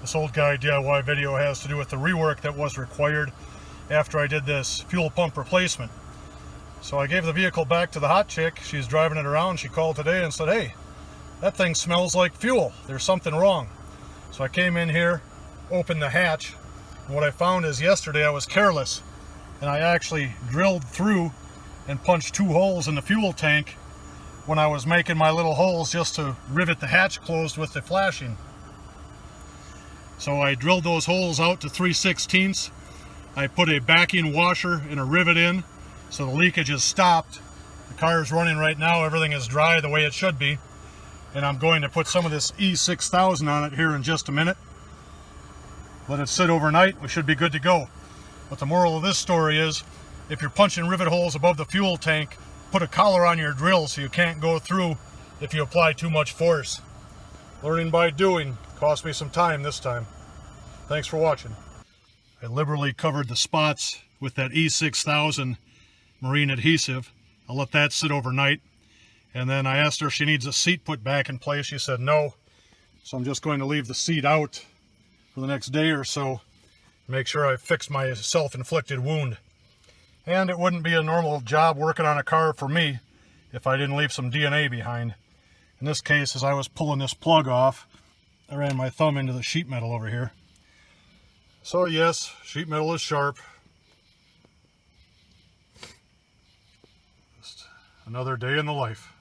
This old guy DIY video has to do with the rework that was required after I did this fuel pump replacement. So I gave the vehicle back to the hot chick. She's driving it around. She called today and said, "Hey, that thing smells like fuel. There's something wrong." So I came in here, opened the hatch, and what I found is yesterday I was careless and I actually drilled through and punched 2 holes in the fuel tank when I was making my little holes just to rivet the hatch closed with the flashing. So I drilled those holes out to 3/16. I put a backing washer and a rivet in so the leakage is stopped. The car is running right now, everything is dry the way it should be, and I'm going to put some of this E6000 on it here in just a minute. Let it sit overnight, we should be good to go. But the moral of this story is, if you're punching rivet holes above the fuel tank, put a collar on your drill so you can't go through if you apply too much force. Learning by doing. Cost me some time this time. Thanks for watching. I liberally covered the spots with that E6000 marine adhesive. I'll let that sit overnight. And then I asked her if she needs a seat put back in place. She said no. So I'm just going to leave the seat out for the next day or so. Make sure I fix my self-inflicted wound. And it wouldn't be a normal job working on a car for me if I didn't leave some DNA behind. In this case, as I was pulling this plug off, I ran my thumb into the sheet metal over here. So yes, sheet metal is sharp. Just another day in the life.